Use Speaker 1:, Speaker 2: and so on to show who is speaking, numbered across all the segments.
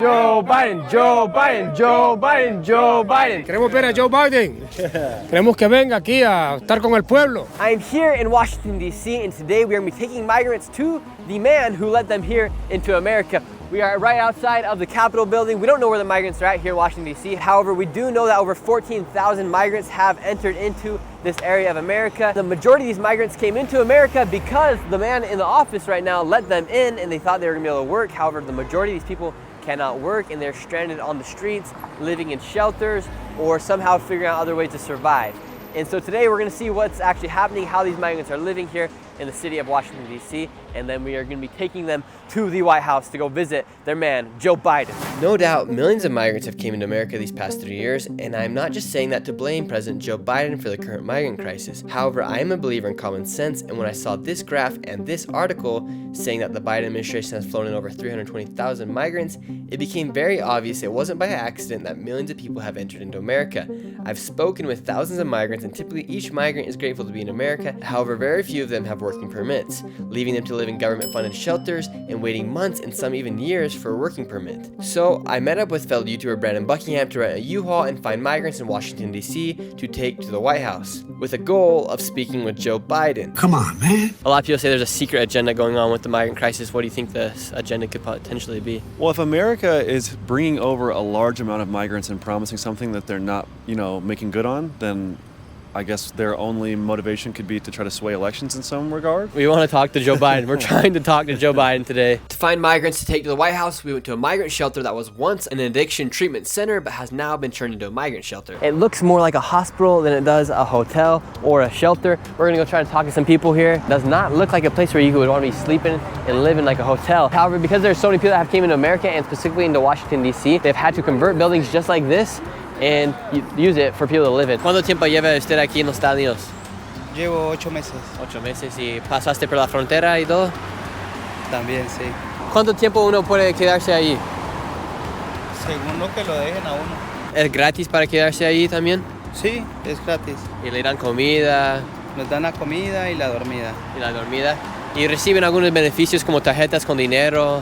Speaker 1: Joe Biden, Joe Biden, Joe Biden, Joe Biden.
Speaker 2: Queremos ver a Joe Biden. Queremos que venga aquí a estar con el pueblo.
Speaker 1: I'm here in Washington, D.C., and today we are going to be taking migrants to the man who led them here into America. We are right outside of the Capitol building. We don't know where the migrants are at here in Washington, D.C. However, we do know that over 14,000 migrants have entered into this area of America. The majority of these migrants came into America because the man in the office right now let them in and they thought they were going to be able to work. However, the majority of these people cannot work and they're stranded on the streets, living in shelters, or somehow figuring out other ways to survive. And so today we're going to see what's actually happening, how these migrants are living here in the city of Washington, D.C., and then we are going to be taking them to the White House to go visit their man, Joe Biden. No doubt, millions of migrants have came into America these past 3 years, and I'm not just saying that to blame President Joe Biden for the current migrant crisis. However, I am a believer in common sense, and when I saw this graph and this article saying that the Biden administration has flown in over 320,000 migrants, it became very obvious it wasn't by accident that millions of people have entered into America. I've spoken with thousands of migrants, and typically each migrant is grateful to be in America. However, very few of them have working permits, leaving them to live in government-funded shelters and waiting months and some even years for a working permit. So I met up with fellow YouTuber Brandon Buckingham to rent a U-Haul and find migrants in Washington, D.C. to take to the White House, with a goal of speaking with Joe Biden.
Speaker 3: Come on, man.
Speaker 1: A lot of people say there's a secret agenda going on with the migrant crisis. What do you think this agenda could potentially be?
Speaker 4: Well, if America is bringing over a large amount of migrants and promising something that they're not, making good on, then I guess their only motivation could be to try to sway elections in some regard.
Speaker 1: We want to talk to Joe Biden. We're trying to talk to Joe Biden today. To find migrants to take to the White House, we went to a migrant shelter that was once an addiction treatment center but has now been turned into a migrant shelter. It looks more like a hospital than it does a hotel or a shelter. We're going to go try to talk to some people here. It does not look like a place where you would want to be sleeping and living like a hotel. However, because there's so many people that have came into America and specifically into Washington, D.C., they've had to convert buildings just like this and use it for people to live in. ¿Cuánto tiempo lleva usted aquí en los Estados Unidos?
Speaker 5: Llevo 8 meses.
Speaker 1: 8 meses. ¿Y pasaste por la frontera y todo?
Speaker 5: También, sí.
Speaker 1: ¿Cuánto tiempo uno puede quedarse allí?
Speaker 5: Según lo que lo dejen a uno.
Speaker 1: ¿Es gratis para quedarse allí también?
Speaker 5: Sí, es gratis.
Speaker 1: ¿Y le dan comida?
Speaker 5: Nos dan la comida y la dormida.
Speaker 1: ¿Y la dormida? ¿Y reciben algunos beneficios como tarjetas con dinero?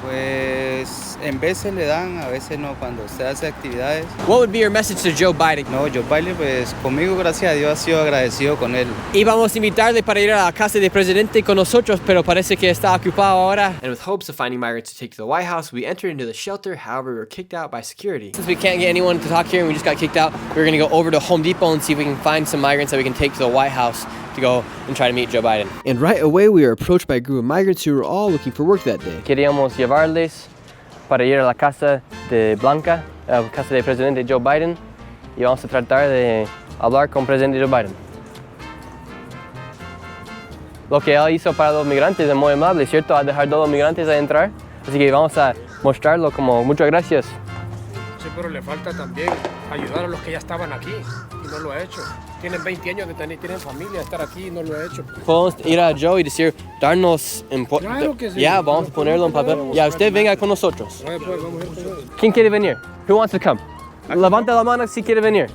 Speaker 5: Pues en veces le dan, a veces no, cuando usted hace actividades.
Speaker 1: What would be your message to Joe Biden?
Speaker 5: No, Joe Biden, pues conmigo, gracias a Dios, ha sido agradecido con él.
Speaker 1: Íbamos a invitarle para ir a la casa del presidente con nosotros, pero parece que está ocupado ahora. And with hopes of finding migrants to take to the White House, we entered into the shelter. However, we were kicked out by security. Since we can't get anyone to talk here and we just got kicked out, we're going to go over to Home Depot and see if we can find some migrants that we can take to the White House to go and try to meet Joe Biden. And right away, we were approached by a group of migrants who were all looking for work that day. Queríamos llevarles para ir a la casa de Blanca, a la casa del presidente Joe Biden, y vamos a tratar de hablar con el presidente Joe Biden. Lo que él hizo para los migrantes es muy amable, ¿cierto? A dejar a todos los migrantes a entrar. Así que vamos a mostrarlo como muchas gracias.
Speaker 2: Sí, pero le falta también ayudar a los que ya estaban aquí y no lo ha hecho. Tienen 20 años de tener, tienen familia, estar aquí y no lo ha hecho.
Speaker 1: Podemos ir a Joe y decir, darnos...
Speaker 2: Claro que sí.
Speaker 1: Ya, vamos a ponerlo en papel. Ya, usted venga con nosotros.
Speaker 2: Pues, vamos a ir con él.
Speaker 1: ¿Quién quiere venir? Who wants to come? Levanta la mano si quiere venir.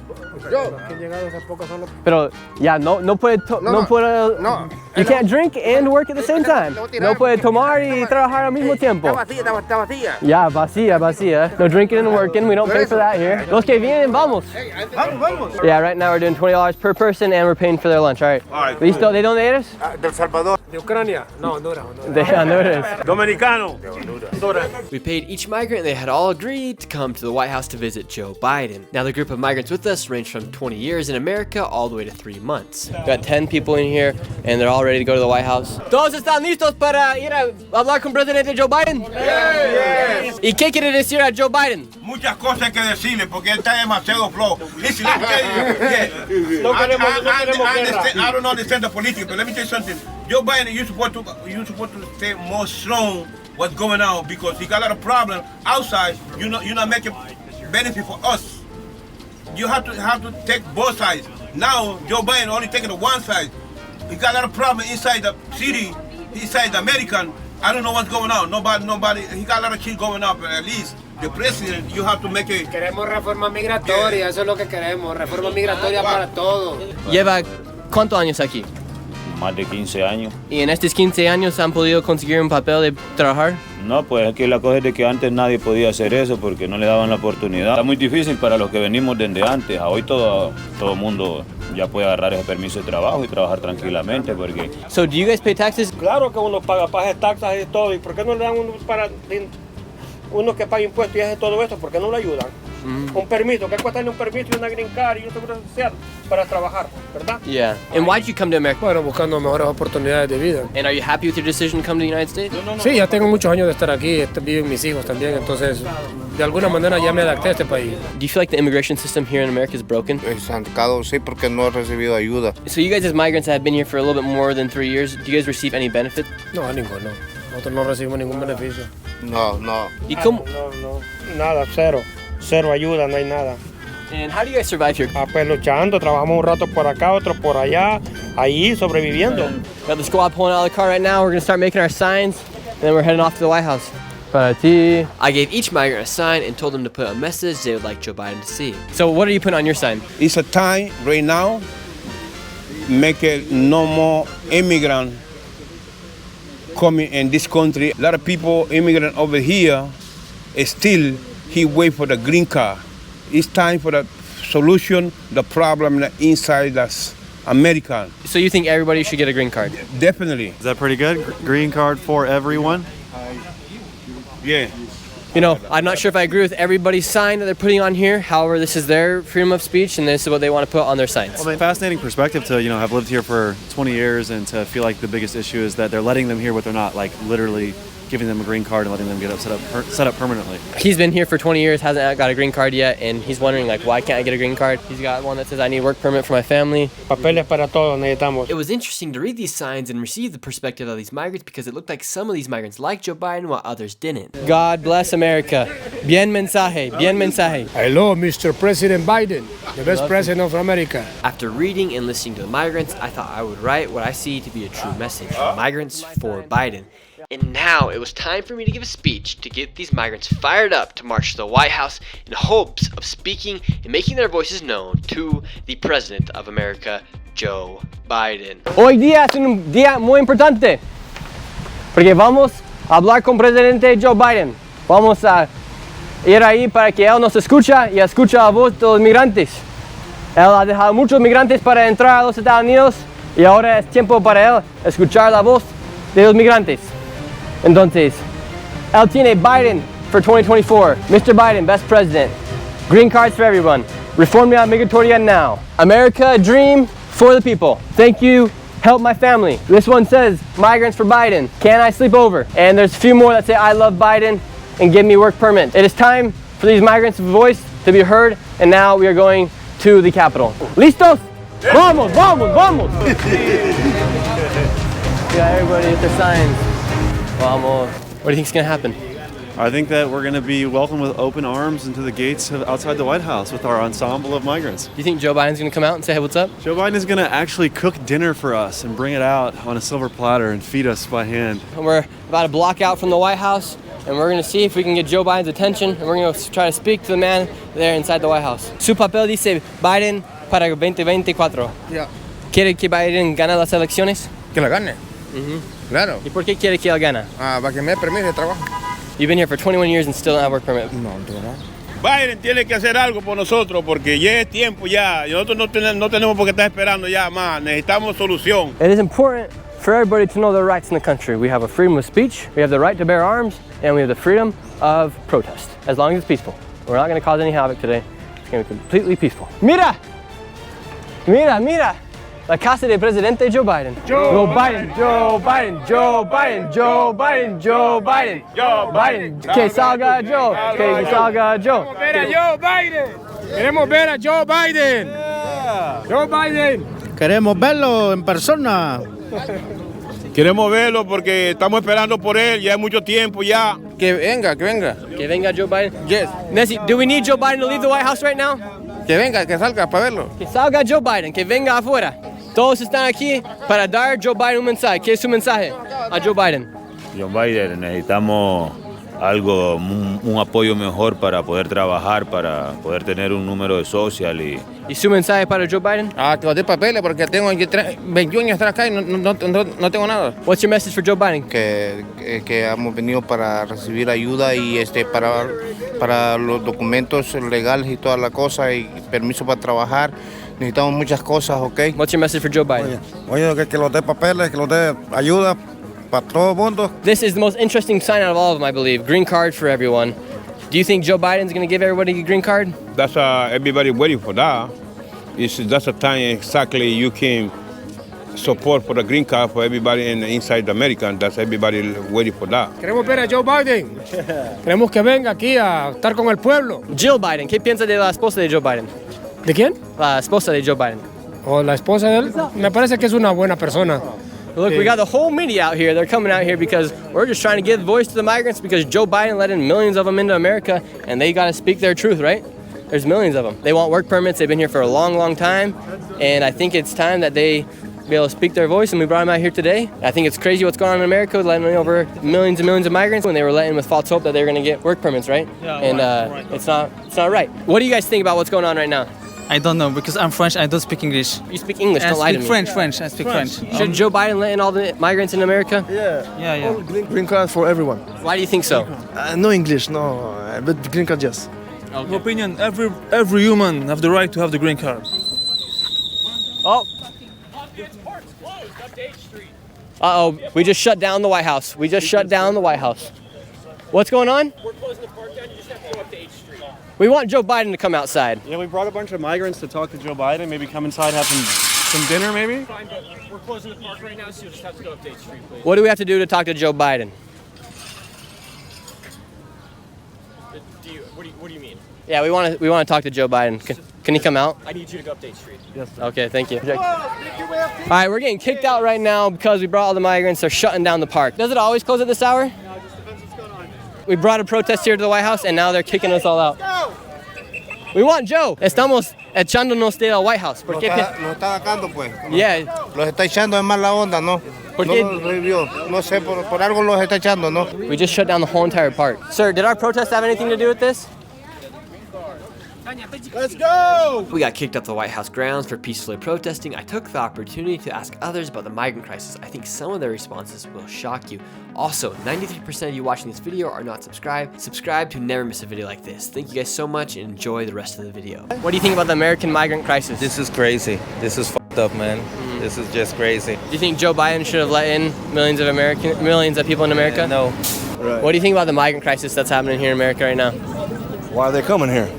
Speaker 2: Yo. Que han llegado hace poco solo.
Speaker 1: Pero ya, no puede... No puede...
Speaker 2: No.
Speaker 1: You can't drink and work at the same time. No puede tomar y trabajar al mismo tiempo.
Speaker 2: Está vacía.
Speaker 1: Ya, vacía. No drinking and working. We don't pay for that here. Los que vienen, vamos.
Speaker 2: Vamos.
Speaker 1: Yeah, right now we're doing $20 per person and we're paying for their lunch. All right. ¿Listo? ¿De dónde eres?
Speaker 3: Del Salvador.
Speaker 2: De Ucrania. No, Honduras.
Speaker 1: De Honduras.
Speaker 3: Dominicano.
Speaker 1: We paid each migrant and they had all agreed to come to the White House to visit Joe Biden. Now the group of migrants with us range from 20 years in America all the way to 3 months. We got 10 people in here and they're all ready to go to the White House. ¿Todos están listos para ir a hablar con el presidente Joe Biden?
Speaker 3: Yes.
Speaker 1: ¿Y qué quiere decir a Joe Biden?
Speaker 3: Muchas cosas que decirle porque él está demasiado flow. Listen, let me tell you.
Speaker 2: No queremos guerra.
Speaker 3: I don't understand the politics, but let me tell you something. Joe Biden, you're supposed to stay more strong what's going on because he got a lot of problems outside. You're not making benefit for us. You have to take both sides. Now Joe Biden only taking the one side. He got a lot of problems inside the city, inside the American. I don't know what's going on. Nobody. He got a lot of shit going on. But at least the president, you have to make it.
Speaker 2: Queremos reforma migratoria, eso es lo que queremos. Reforma migratoria para todos.
Speaker 1: ¿Lleva cuántos años aquí?
Speaker 6: más de 15 años.
Speaker 1: ¿Y en estos 15 años han podido conseguir un papel de trabajar?
Speaker 6: No, pues es que la cosa es de que antes nadie podía hacer eso porque no le daban la oportunidad. Está muy difícil para los que venimos desde antes. Hoy todo mundo ya puede agarrar ese permiso de trabajo y trabajar tranquilamente porque...
Speaker 1: So do you guys pay taxes?
Speaker 2: Claro que uno paga taxas y todo. ¿Y por qué no le dan uno que paga impuestos y hace todo esto? ¿Por qué no le ayudan? Un permiso, ¿qué cuesta un permiso y una green card y un seguro social para trabajar, verdad?
Speaker 1: Yeah. And why'd you come to America?
Speaker 2: Bueno, buscando mejores oportunidades de vida.
Speaker 1: And are you happy with your decision to come to the United States?
Speaker 2: Sí, ya tengo muchos años de estar aquí, viven mis hijos también, entonces de alguna manera ya me adapté a este país.
Speaker 1: Do you feel like the immigration system here in America is broken?
Speaker 7: Estancado, sí, porque no he recibido ayuda.
Speaker 1: So you guys as migrants that have been here for a little bit more than 3 years, do you guys receive any benefit?
Speaker 2: No, ninguno. Nosotros no recibimos ningún beneficio.
Speaker 7: No.
Speaker 1: ¿Y cómo?
Speaker 2: No, nada, cero. Cero ayuda, no hay nada.
Speaker 1: And how do you guys survive here?
Speaker 2: Pues luchando, trabajamos un rato por acá, otro por allá, ahí sobreviviendo.
Speaker 1: Got the squad pulling out of the car right now. We're gonna start making our signs, and then we're heading off to the White House. Para ti. I gave each migrant a sign and told them to put a message they would like Joe Biden to see. So what are you putting on your sign?
Speaker 3: It's a time right now, make it no more immigrant coming in this country. A lot of people, immigrant over here, still he wait for the green card. It's time for the solution, the problem inside us American.
Speaker 1: So you think everybody should get a green card?
Speaker 3: Definitely.
Speaker 4: Is that pretty good? Green card for everyone?
Speaker 3: Yeah.
Speaker 1: You know, I'm not sure if I agree with everybody's sign that they're putting on here. However, this is their freedom of speech, and this is what they want to put on their signs.
Speaker 4: Well, fascinating perspective to, have lived here for 20 years and to feel like the biggest issue is that they're letting them here, but they're not like literally giving them a green card and letting them get set up permanently.
Speaker 1: He's been here for 20 years, hasn't got a green card yet, and he's wondering like, why can't I get a green card? He's got one that says I need a work permit for my family.
Speaker 2: Papeles para todos necesitamos.
Speaker 1: It was interesting to read these signs and receive the perspective of these migrants because it looked like some of these migrants liked Joe Biden while others didn't. God bless America. Bien mensaje, bien mensaje.
Speaker 2: Hello, Mr. President Biden, the best president of America.
Speaker 1: After reading and listening to the migrants, I thought I would write what I see to be a true message. Migrants for Biden. And now it was time for me to give a speech to get these migrants fired up to march to the White House in hopes of speaking and making their voices known to the President of America, Joe Biden. Hoy día es un día muy importante porque vamos a hablar con el Presidente Joe Biden. Vamos a ir ahí para que él nos escucha y escucha la voz de los migrantes. Él ha dejado muchos migrantes para entrar a los Estados Unidos y ahora es tiempo para él escuchar la voz de los migrantes. Entonces, él tiene Biden for 2024. Mr. Biden, best president. Green cards for everyone. Reforma migratoria now. America, a dream for the people. Thank you. Help my family. This one says, migrants for Biden. Can I sleep over? And there's a few more that say, I love Biden and give me work permit. It is time for these migrants' voice to be heard. And now we are going to the Capitol. ¿Listos? Vamos, vamos, vamos. Yeah, everybody with their signs. Vamos. What do you think is going to happen?
Speaker 4: I think that we're going to be welcomed with open arms into the gates outside the White House with our ensemble of migrants.
Speaker 1: Do you think Joe Biden's going to come out and say, hey, what's up?
Speaker 4: Joe Biden is going to actually cook dinner for us and bring it out on a silver platter and feed us by hand.
Speaker 1: And we're about a block out from the White House, and we're going to see if we can get Joe Biden's attention, and we're going to try to speak to the man there inside the White House. Su papel dice Biden para 2024.
Speaker 5: Yeah.
Speaker 1: ¿Quiere que Biden gane las elecciones?
Speaker 5: Que la gane. Claro.
Speaker 1: ¿Y por qué quiere que él gane?
Speaker 5: Para que me dé permiso de trabajo.
Speaker 1: You've been here for 21 years and still don't have a work permit.
Speaker 5: No, ¿verdad?
Speaker 3: Biden tiene que hacer algo por nosotros porque ya es tiempo ya. Y nosotros no tenemos por qué estar esperando ya más. Necesitamos solución.
Speaker 1: It is important for everybody to know their rights in the country. We have a freedom of speech, we have the right to bear arms, and we have the freedom of protest, as long as it's peaceful. We're not going to cause any havoc today. It's going to be completely peaceful. Mira! Mira, mira! La casa del presidente Joe Biden. Joe Biden, Joe Biden, Joe Biden, Joe Biden, Joe Biden, Joe Biden. Que salga Joe, que salga Joe.
Speaker 2: Queremos ver a Joe Biden. Joe Biden.
Speaker 8: Queremos verlo en persona.
Speaker 3: Queremos verlo porque estamos esperando por él. Ya hay mucho tiempo ya.
Speaker 5: Que venga, que venga.
Speaker 1: Que venga Joe Biden.
Speaker 5: Yes.
Speaker 1: Nessie, do we need Joe Biden to leave the White House right now?
Speaker 5: Que venga, que salga para verlo.
Speaker 1: Que salga Joe Biden, que venga afuera. Todos están aquí para dar a Joe Biden un mensaje. ¿Qué es su mensaje a Joe Biden?
Speaker 6: Joe Biden, necesitamos algo, un apoyo mejor para poder trabajar, para poder tener un número de social
Speaker 1: ¿Y su mensaje para Joe Biden?
Speaker 9: Que los dé papeles porque tengo 21 años acá y no tengo nada.
Speaker 1: What's your message for Joe Biden?
Speaker 7: Que hemos venido para recibir ayuda y para los documentos legales y toda la cosa y permiso para trabajar. Necesitamos muchas cosas, ¿ok?
Speaker 1: What's your message for Joe Biden?
Speaker 8: Oye, que los dé papeles, que los dé ayuda para todo el mundo.
Speaker 1: This is the most interesting sign out of all of them, I believe. Green card for everyone. Do you think Joe Biden's going to give everybody a green card?
Speaker 2: That's everybody waiting for that. That's the time exactly you can support for the green card for everybody inside America. And that's everybody waiting for that.
Speaker 9: Queremos ver a Joe Biden. Queremos que venga aquí a estar con el pueblo.
Speaker 1: Jill Biden, ¿qué piensa de la esposa de Joe Biden?
Speaker 9: ¿De quién?
Speaker 1: La esposa de Joe Biden.
Speaker 9: O la esposa de él. Me parece que es una buena persona.
Speaker 1: Look, we got the whole media out here. They're coming out here because we're just trying to give voice to the migrants because Joe Biden let in millions of them into America and they got to speak their truth, right? There's millions of them. They want work permits. They've been here for a long, long time. And I think it's time that they be able to speak their voice, and we brought them out here today. I think it's crazy what's going on in America with letting over millions and millions of migrants when they were letting with false hope that they were going to get work permits, right?
Speaker 10: Yeah,
Speaker 1: and
Speaker 10: right.
Speaker 1: It's not right. What do you guys think about what's going on right now?
Speaker 10: I don't know because I'm French. I don't speak English.
Speaker 1: You speak English, don't lie to me.
Speaker 10: French. I speak French.
Speaker 1: Should Joe Biden let in all the migrants in America?
Speaker 10: Yeah.
Speaker 8: All green card for everyone.
Speaker 1: Why do you think so?
Speaker 8: No English, no, but green card, yes.
Speaker 10: My opinion, every human have the right to have the green card.
Speaker 1: Oh. Uh-oh, we just shut down the White House. We just shut down the White House. What's going on?
Speaker 2: We're closing the park down. You just have to go up to 8th Street.
Speaker 1: We want Joe Biden to come outside.
Speaker 4: Yeah, we brought a bunch of migrants to talk to Joe Biden. Maybe come inside, have some dinner, maybe.
Speaker 2: Fine, but we're closing the park right now, so you'll just have to go up to 8th Street, please.
Speaker 1: What do we have to do to talk to Joe Biden?
Speaker 2: What do you mean?
Speaker 1: Yeah, we want to talk to Joe Biden. Can he come out?
Speaker 2: I need you to go up to 8th Street.
Speaker 4: Yes, sir.
Speaker 1: Okay, thank you. All right, we're getting kicked out right now because we brought all the migrants. They're shutting down the park. Does it always close at this hour?
Speaker 2: No, it just depends what's going on.
Speaker 1: We brought a protest here to the White House, and now they're kicking us all out. We want Joe. Estamos echándonos de la White House. ¿Por qué?
Speaker 7: Los está sacando, pues.
Speaker 1: Yeah.
Speaker 7: Los está echando de mala onda, ¿no?
Speaker 1: ¿Por
Speaker 7: No
Speaker 1: qué?
Speaker 7: los revió. No sé, por algo los está echando, ¿no?
Speaker 1: We just shut down the whole entire park. Sir, did our protest have anything to do with this?
Speaker 8: Let's go!
Speaker 1: We got kicked off the White House grounds for peacefully protesting. I took the opportunity to ask others about the migrant crisis. I think some of their responses will shock you. Also, 93% of you watching this video are not subscribed. Subscribe to never miss a video like this. Thank you guys so much and enjoy the rest of the video. What do you think about the American migrant crisis?
Speaker 5: This is crazy. This is fucked up, man. This is just crazy.
Speaker 1: Do you think Joe Biden should have let in millions of people in America?
Speaker 5: No.
Speaker 8: Right.
Speaker 1: What do you think about the migrant crisis that's happening here in America right now?
Speaker 8: Why are they coming here?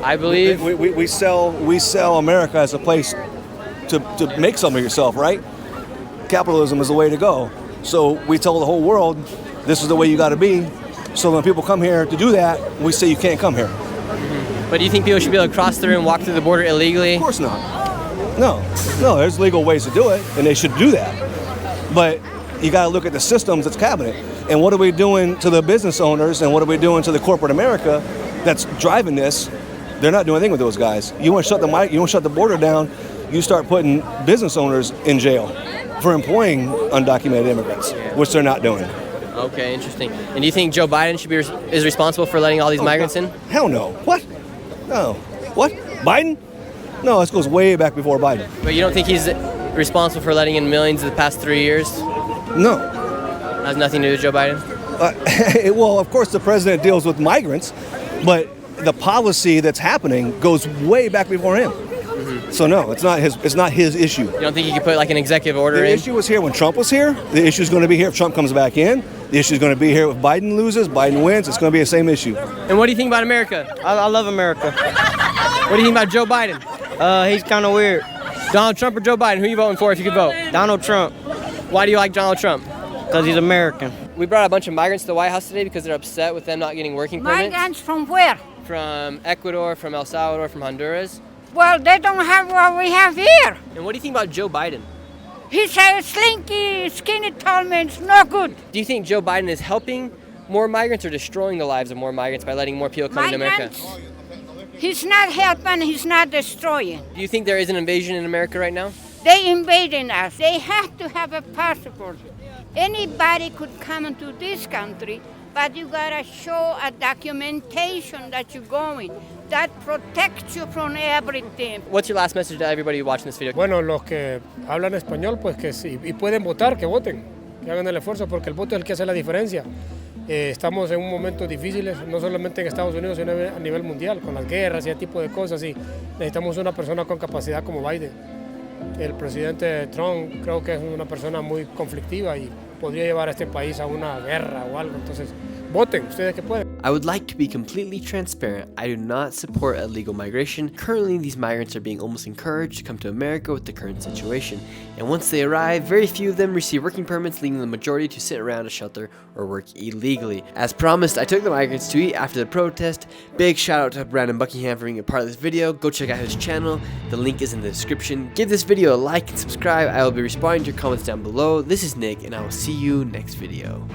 Speaker 1: I believe
Speaker 8: We sell America as a place to make something of yourself, right? Capitalism is the way to go. So we tell the whole world this is the way you got to be. So when people come here to do that, we say you can't come here.
Speaker 1: But do you think people should be able to cross through and walk through the border illegally?
Speaker 8: Of course not. No, there's legal ways to do it, and they should do that. But you got to look at the systems that's happening. And what are we doing to the business owners, and what are we doing to the corporate America that's driving this? They're not doing anything with those guys. You want to shut the border down, you start putting business owners in jail for employing undocumented immigrants, which they're not doing.
Speaker 1: Okay, interesting. And do you think Joe Biden is responsible for letting all these migrants in?
Speaker 8: Hell no. What? No. What? Biden? No, this goes way back before Biden.
Speaker 1: But you don't think he's responsible for letting in millions the past 3 years?
Speaker 8: No.
Speaker 1: Has nothing to do with Joe Biden?
Speaker 8: Well, of course the president deals with migrants, but the policy that's happening goes way back before him. Mm-hmm. So no, it's not his issue.
Speaker 1: You don't think he could put like an executive order in?
Speaker 8: The issue was here when Trump was here. The issue is going to be here if Trump comes back in. The issue is going to be here if Biden loses, Biden wins. It's going to be the same issue.
Speaker 1: And what do you think about America?
Speaker 11: I love America.
Speaker 1: What do you think about Joe Biden?
Speaker 11: He's kind of weird.
Speaker 1: Donald Trump or Joe Biden? Who are you voting for if you could vote?
Speaker 11: Donald Trump,
Speaker 1: Why do you like Donald Trump?
Speaker 11: because he's American.
Speaker 1: We brought a bunch of migrants to the White House today because they're upset with them not getting working permits.
Speaker 12: Migrants from where?
Speaker 1: From Ecuador, from El Salvador, from Honduras.
Speaker 12: Well, they don't have what we have here.
Speaker 1: And what do you think about Joe Biden?
Speaker 12: He's a slinky, skinny, tall man. It's no good.
Speaker 1: Do you think Joe Biden is helping more migrants or destroying the lives of more migrants by letting more people come into America?
Speaker 12: He's not helping, he's not destroying.
Speaker 1: Do you think there is an invasion in America right now?
Speaker 12: They invading us. They have to have a passport. Anybody could come into this country but you gotta show a documentation that you're going. That protects you from everything.
Speaker 1: What's your last message to everybody watching this video?
Speaker 2: Bueno, los que hablan español, pues que sí, y pueden votar, que voten, que hagan el esfuerzo, porque el voto es el que hace la diferencia. Estamos en un momento difícil, no solamente en Estados Unidos, sino a nivel mundial, con las guerras y ese tipo de cosas, y necesitamos una persona con capacidad como Biden. El presidente Trump creo que es una persona muy conflictiva y podría llevar a este país a una guerra o algo, entonces voten, ustedes que pueden.
Speaker 1: I would like to be completely transparent. I do not support illegal migration. Currently, these migrants are being almost encouraged to come to America with the current situation. And once they arrive, very few of them receive working permits, leaving the majority to sit around a shelter or work illegally. As promised, I took the migrants to eat after the protest. Big shout out to Brandon Buckingham for being a part of this video. Go check out his channel. The link is in the description. Give this video a like and subscribe. I will be responding to your comments down below. This is Nick, and I will see you next video.